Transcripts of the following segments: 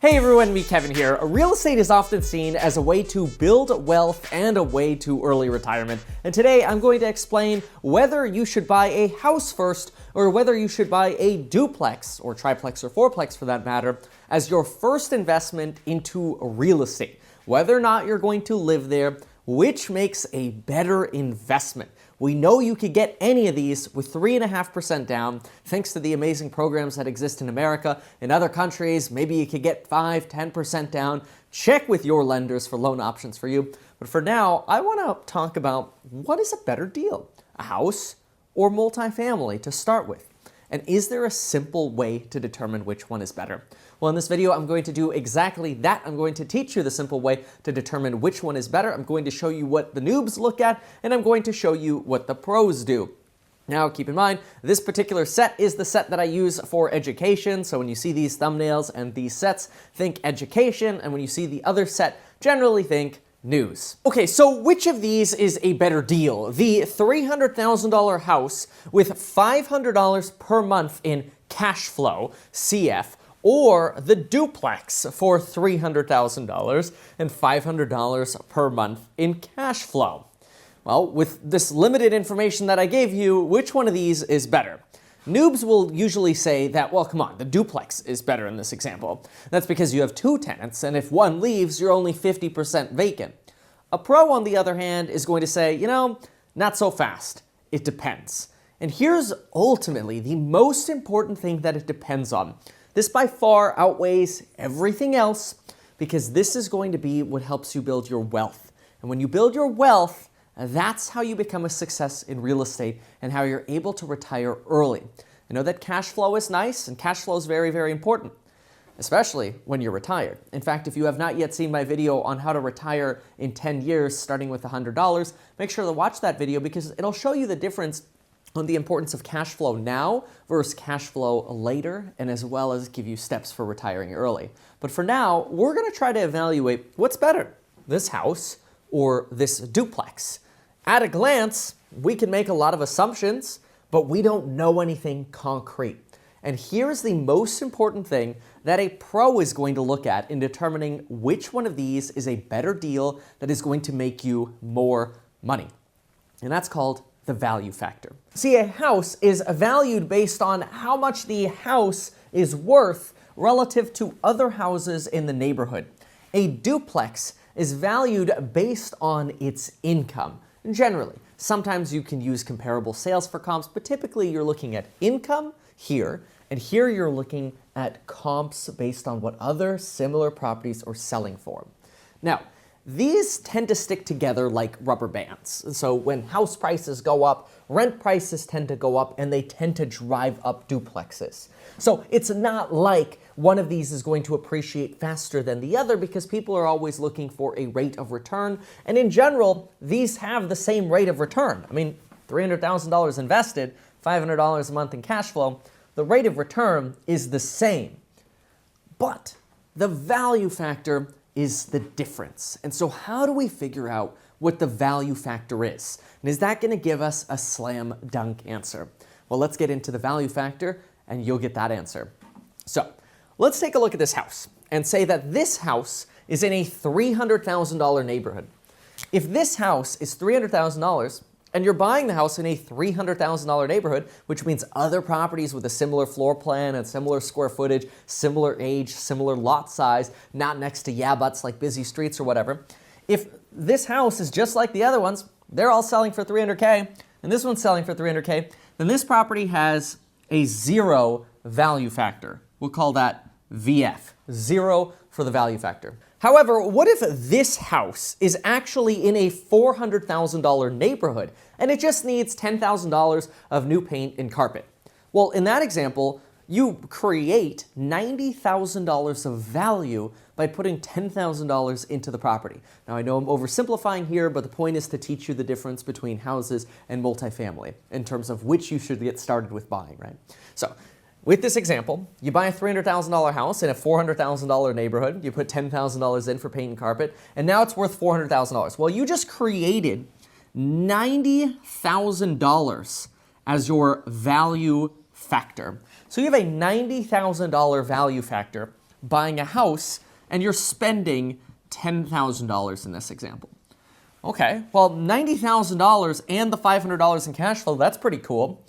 Hey everyone, me Kevin here. Real estate is often seen as a way to build wealth and a way to early retirement. And today I'm going to explain whether you should buy a house first or whether you should buy a duplex or triplex or fourplex for that matter as your first investment into real estate. Whether or not you're going to live there, which makes a better investment. We know you could get any of these with 3.5% down, thanks to the amazing programs that exist in America. In other countries, maybe you could get 5, 10% down. Check with your lenders for loan options for you. But for now, I want to talk about what is a better deal, a house or multifamily to start with. And is there a simple way to determine which one is better? Well, in this video, I'm going to do exactly that. I'm going to teach you the simple way to determine which one is better. I'm going to show you what the noobs look at, and I'm going to show you what the pros do. Now, keep in mind, this particular set is the set that I use for education. So when you see these thumbnails and these sets, think education. And when you see the other set, generally think news. Okay, so which of these is a better deal? The $300,000 house with $500 per month in cash flow, CF, or the duplex for $300,000 and $500 per month in cash flow? Well, with this limited information that I gave you, which one of these is better? Noobs will usually say that, well, come on, the duplex is better in this example. That's because you have two tenants, and if one leaves, you're only 50% vacant. A pro, on the other hand, is going to say, you know, not so fast. It depends. And here's ultimately the most important thing that it depends on. This by far outweighs everything else because this is going to be what helps you build your wealth. And when you build your wealth, that's how you become a success in real estate and how you're able to retire early. I know that cash flow is nice, and cash flow is very, very important, especially when you're retired. In fact, if you have not yet seen my video on how to retire in 10 years starting with $100, make sure to watch that video because it'll show you the difference on the importance of cash flow now versus cash flow later, and as well as give you steps for retiring early. But for now, we're going to try to evaluate what's better, this house or this duplex. At a glance, we can make a lot of assumptions, but we don't know anything concrete. And here's the most important thing that a pro is going to look at in determining which one of these is a better deal that is going to make you more money. And that's called the value factor. See, a house is valued based on how much the house is worth relative to other houses in the neighborhood. A duplex is valued based on its income. Generally, sometimes you can use comparable sales for comps, but typically you're looking at income here, and here you're looking at comps based on what other similar properties are selling for. Now, these tend to stick together like rubber bands. So when house prices go up, rent prices tend to go up, and they tend to drive up duplexes. So it's not like one of these is going to appreciate faster than the other because people are always looking for a rate of return. And in general, these have the same rate of return. I mean, $300,000 invested, $500 a month in cash flow, the rate of return is the same. But the value factor is the difference. And so how do we figure out what the value factor is? And is that going to give us a slam dunk answer? Well, let's get into the value factor and you'll get that answer. So let's take a look at this house and say that this house is in a $300,000 neighborhood. If this house is $300,000 and you're buying the house in a $300,000 neighborhood, which means other properties with a similar floor plan and similar square footage, similar age, similar lot size, not next to yeah-buts like busy streets or whatever. If this house is just like the other ones, they're all selling for $300K, and this one's selling for $300K, then this property has a zero value factor. We'll call that VF, zero for the value factor. However, what if this house is actually in a $400,000 neighborhood and it just needs $10,000 of new paint and carpet? Well, in that example, you create $90,000 of value by putting $10,000 into the property. Now, I know I'm oversimplifying here, but the point is to teach you the difference between houses and multifamily in terms of which you should get started with buying, right? So, with this example, you buy a $300,000 house in a $400,000 neighborhood, you put $10,000 in for paint and carpet, and now it's worth $400,000. Well, you just created $90,000 as your value factor. So you have a $90,000 value factor buying a house and you're spending $10,000 in this example. Okay, well, $90,000 and the $500 in cash flow, that's pretty cool.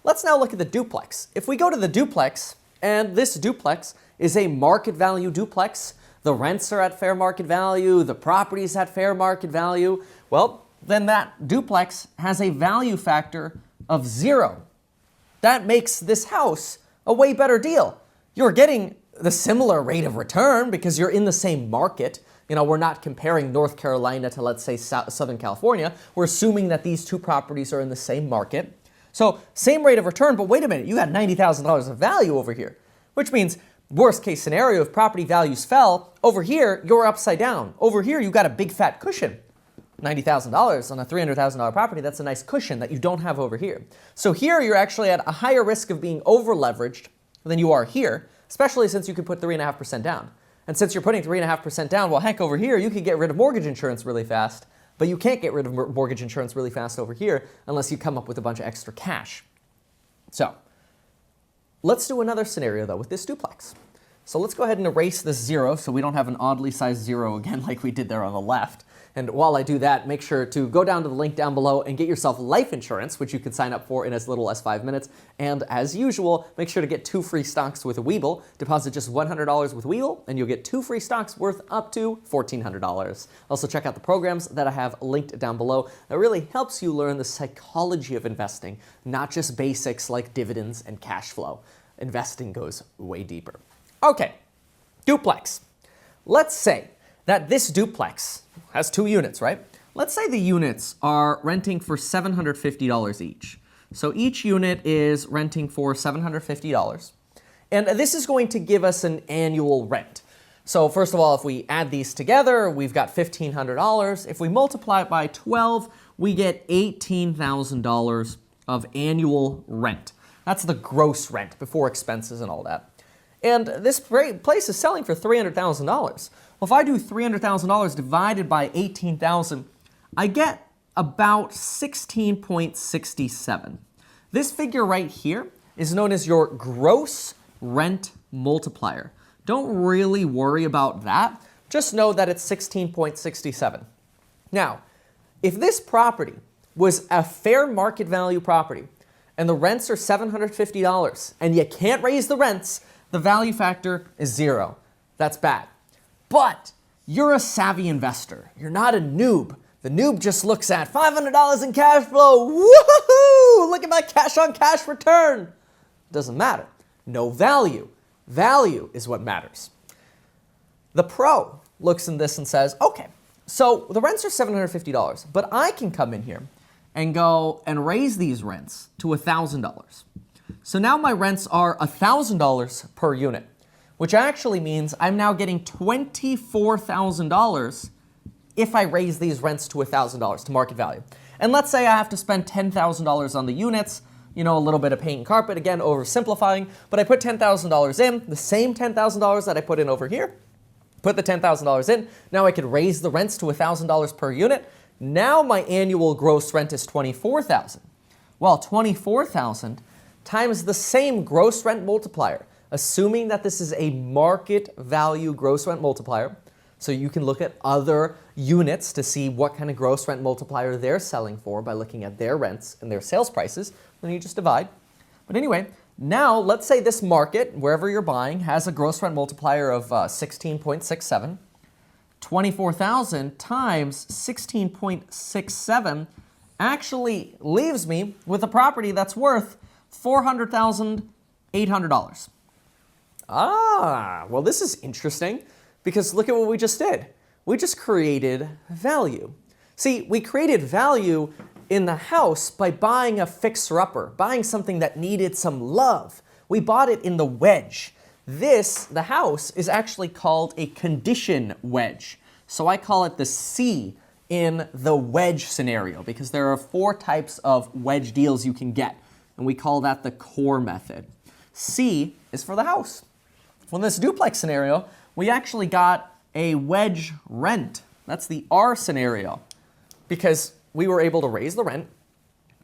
Let's now look at the duplex. If we go to the duplex, and this duplex is a market value duplex, the rents are at fair market value, the property's at fair market value, well, then that duplex has a value factor of 0. That makes this house a way better deal. You're getting the similar rate of return because you're in the same market. You know, we're not comparing North Carolina to, let's say, Southern California. We're assuming that these two properties are in the same market. So same rate of return, but wait a minute, you got $90,000 of value over here, which means worst case scenario, if property values fell, over here, you're upside down. Over here, you got a big fat cushion. $90,000 on a $300,000 property, that's a nice cushion that you don't have over here. So here, you're actually at a higher risk of being over-leveraged than you are here, especially since you could put 3.5% down. And since you're putting 3.5% down, well, heck, over here, you could get rid of mortgage insurance really fast, but you can't get rid of mortgage insurance really fast over here unless you come up with a bunch of extra cash. So let's do another scenario, though, with this duplex. So let's go ahead and erase this 0 so we don't have an oddly sized 0 again like we did there on the left. And while I do that, make sure to go down to the link down below and get yourself life insurance, which you can sign up for in as little as 5 minutes. And as usual, make sure to get 2 free stocks with a Webull. Deposit just $100 with Webull, and you'll get 2 free stocks worth up to $1,400. Also, check out the programs that I have linked down below. That really helps you learn the psychology of investing, not just basics like dividends and cash flow. Investing goes way deeper. Okay, duplex. Let's say that this duplex has 2 units, right? Let's say the units are renting for $750 each. So each unit is renting for $750. And this is going to give us an annual rent. So first of all, if we add these together, we've got $1,500. If we multiply it by 12, we get $18,000 of annual rent. That's the gross rent before expenses and all that. And this place is selling for $300,000. Well, if I do $300,000 divided by 18,000, I get about 16.67. This figure right here is known as your gross rent multiplier. Don't really worry about that. Just know that it's 16.67. Now, if this property was a fair market value property and the rents are $750 and you can't raise the rents, the value factor is 0. That's bad. But you're a savvy investor. You're not a noob. The noob just looks at $500 in cash flow. Woohoo! Look at my cash on cash return. Doesn't matter. No value. Value is what matters. The pro looks in this and says, okay, so the rents are $750, but I can come in here and go and raise these rents to $1,000. So now my rents are $1,000 per unit, which actually means I'm now getting $24,000 if I raise these rents to $1,000 to market value. And let's say I have to spend $10,000 on the units, you know, a little bit of paint and carpet, again, oversimplifying, but I put $10,000 in, the same $10,000 that I put in over here, put the $10,000 in, now I could raise the rents to $1,000 per unit. Now my annual gross rent is $24,000. Well, $24,000 times the same gross rent multiplier, assuming that this is a market value gross rent multiplier, so you can look at other units to see what kind of gross rent multiplier they're selling for by looking at their rents and their sales prices, then you just divide. But anyway, now let's say this market, wherever you're buying, has a gross rent multiplier of 16.67. 24,000 times 16.67 actually leaves me with a property that's worth $400,800. Ah, well, this is interesting because look at what we just did. We just created value. See, we created value in the house by buying a fixer-upper, buying something that needed some love. We bought it in the wedge. This, the house, is actually called a condition wedge. So I call it the C in the wedge scenario because there are 4 types of wedge deals you can get, and we call that the core method. C is for the house. For this duplex scenario, we actually got a wedge rent. That's the R scenario because we were able to raise the rent,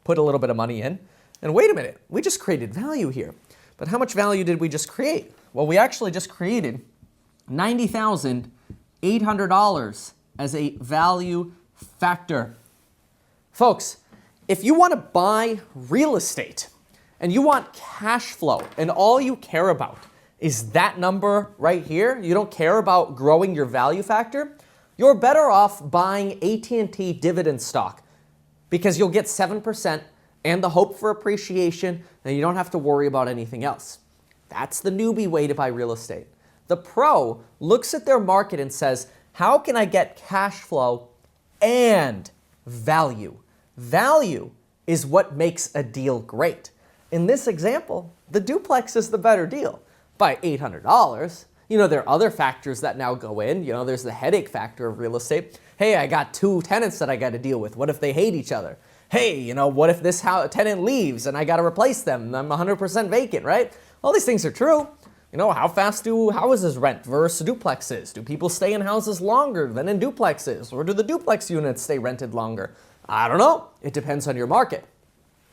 put a little bit of money in, and wait a minute, we just created value here. But how much value did we just create? Well, we actually just created $90,800 as a value factor. Folks, if you want to buy real estate and you want cash flow and all you care about is that number right here, you don't care about growing your value factor, you're better off buying AT&T dividend stock because you'll get 7% and the hope for appreciation, and you don't have to worry about anything else. That's the newbie way to buy real estate. The pro looks at their market and says, how can I get cash flow and value? Value is what makes a deal great. In this example, the duplex is the better deal by $800. You know, there are other factors that now go in. You know, there's the headache factor of real estate. Hey, I got 2 tenants that I got to deal with. What if they hate each other? Hey, you know, what if this tenant leaves and I got to replace them? I'm 100% vacant, right? All these things are true. You know, how fast do houses rent versus duplexes? Do people stay in houses longer than in duplexes? Or do the duplex units stay rented longer? I don't know. It depends on your market.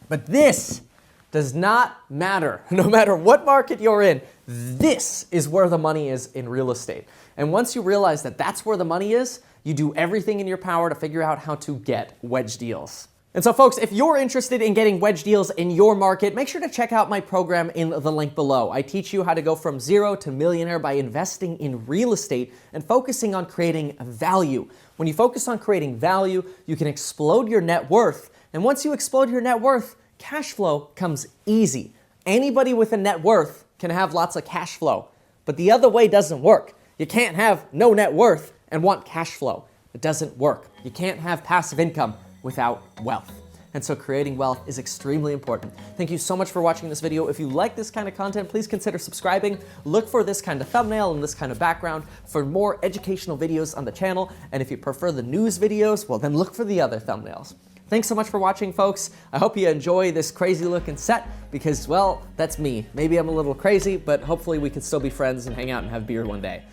But this does not matter. No matter what market you're in, this is where the money is in real estate. And once you realize that that's where the money is, you do everything in your power to figure out how to get wedge deals. And so folks, if you're interested in getting wedge deals in your market, make sure to check out my program in the link below. I teach you how to go from zero to millionaire by investing in real estate and focusing on creating value. When you focus on creating value, you can explode your net worth. And once you explode your net worth, cash flow comes easy. Anybody with a net worth can have lots of cash flow, but the other way doesn't work. You can't have no net worth and want cash flow. It doesn't work. You can't have passive income without wealth. And so creating wealth is extremely important. Thank you so much for watching this video. If you like this kind of content, please consider subscribing. Look for this kind of thumbnail and this kind of background for more educational videos on the channel. And if you prefer the news videos, well, then look for the other thumbnails. Thanks so much for watching, folks. I hope you enjoy this crazy looking set because, well, that's me. Maybe I'm a little crazy, but hopefully we can still be friends and hang out and have beer one day.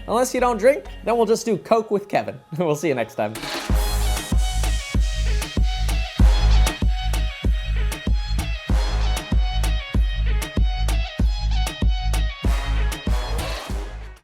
Unless you don't drink, then we'll just do Coke with Kevin. We'll see you next time.